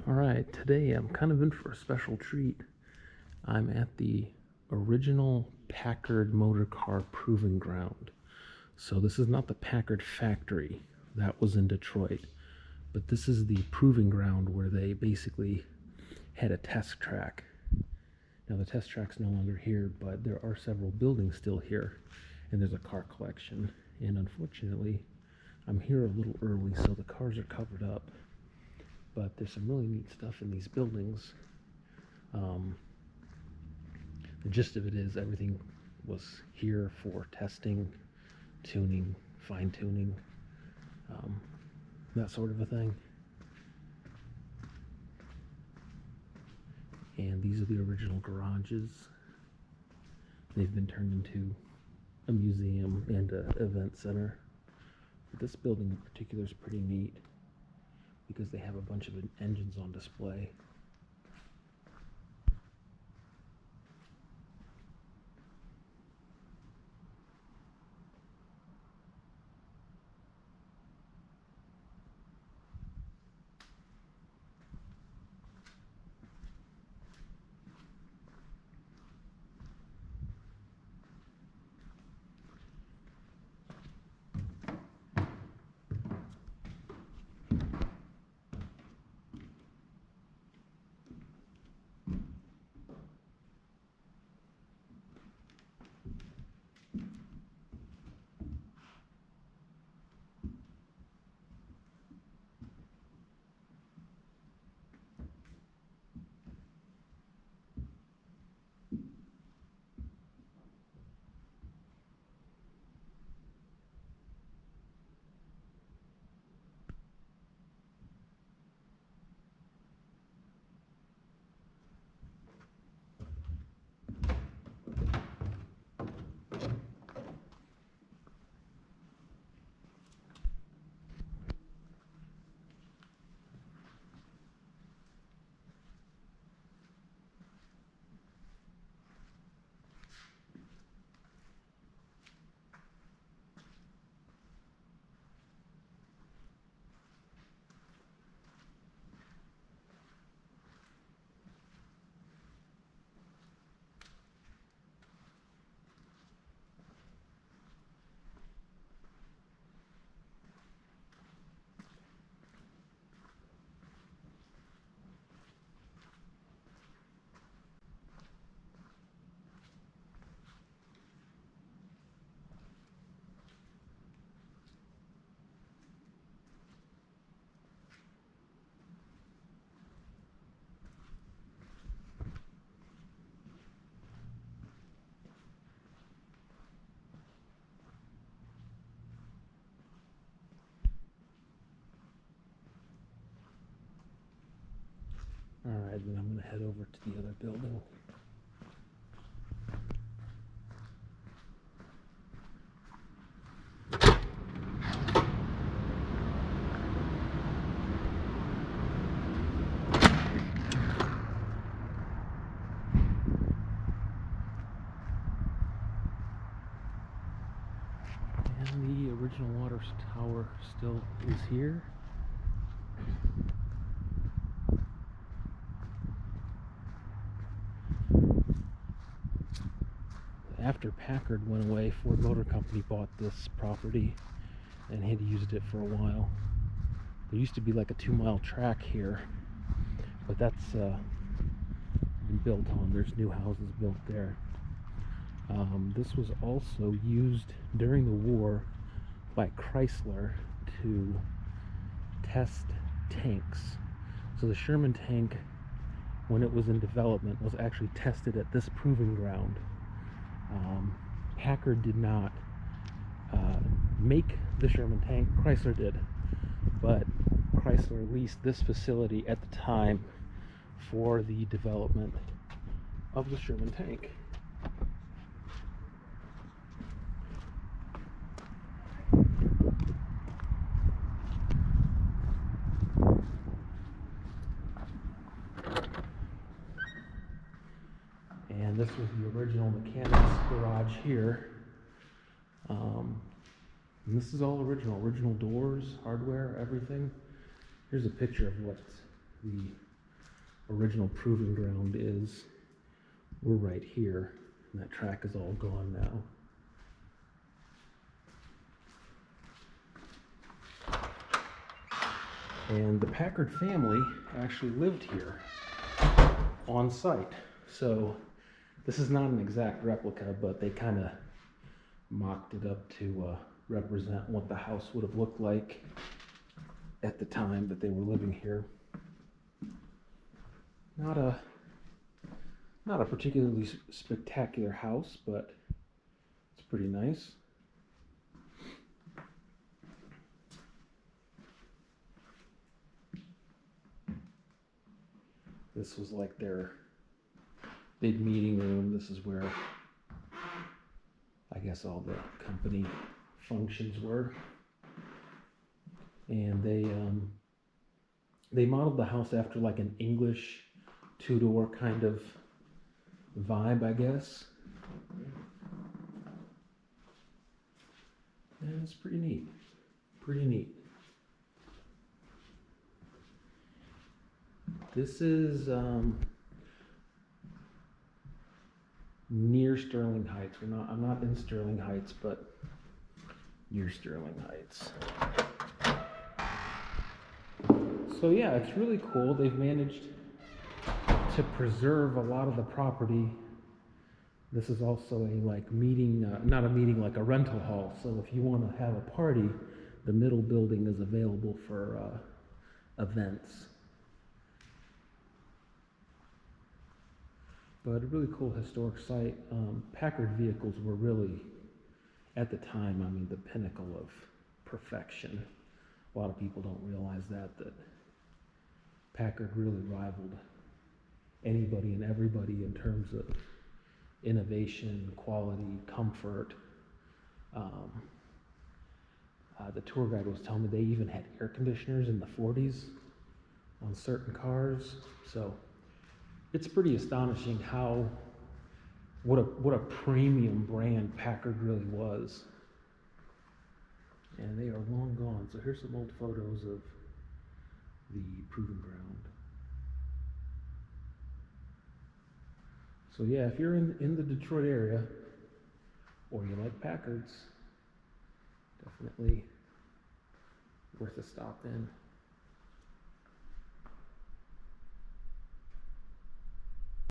Alright, today I'm kind of in for a special treat. I'm at the original Packard motor car proving ground. So this is not the Packard factory, that was in Detroit, but this is the proving ground where they basically had a test track. Now the test track's no longer here, but there are several buildings still here, and there's a car collection. And unfortunately, I'm here a little early, so the cars are covered up. But there's some really neat stuff in these buildings. The gist of it is everything was here for testing, tuning, fine-tuning, that sort of a thing. And these are the original garages. They've been turned into a museum and an event center. But this building in particular is pretty neat because they have a bunch of engines on display. Alright, then I'm going to head over to the other building. And the original water tower still is here. After Packard went away, Ford Motor Company bought this property and had used it for a while. There used to be like a 2-mile track here, but that's been built on. There's new houses built there. This was also used during the war by Chrysler to test tanks. So the Sherman tank, when it was in development, was actually tested at this proving ground. Packard did not make the Sherman tank, Chrysler did, but Chrysler leased this facility at the time for the development of the Sherman tank. And this was the original mechanics garage here. And this is all original doors, hardware, everything. Here's a picture of what the original proving ground is, we're right here, and that track is all gone now. And the Packard family actually lived here on site. So this is not an exact replica, but they kind of mocked it up to represent what the house would have looked like at the time that they were living here. Not a particularly spectacular house, but it's pretty nice. This was like their big meeting room. This is where I guess all the company functions were. And they modeled the house after like an English two-door kind of vibe, I guess. And it's pretty neat. Pretty neat. This is near Sterling Heights. I'm not in Sterling Heights, but near Sterling Heights. So yeah, it's really cool. They've managed to preserve a lot of the property. This is also a like meeting, not a meeting, like a rental hall. So if you want to have a party, the middle building is available for events. But a really cool historic site. Packard vehicles were really, at the time, I mean, the pinnacle of perfection. A lot of people don't realize that Packard really rivaled anybody and everybody in terms of innovation, quality, comfort. The tour guide was telling me they even had air conditioners in the 40s on certain cars. So it's pretty astonishing what a premium brand Packard really was. And they are long gone. So here's some old photos of the proving ground. So yeah, if you're in the Detroit area, or you like Packards, definitely worth a stop in.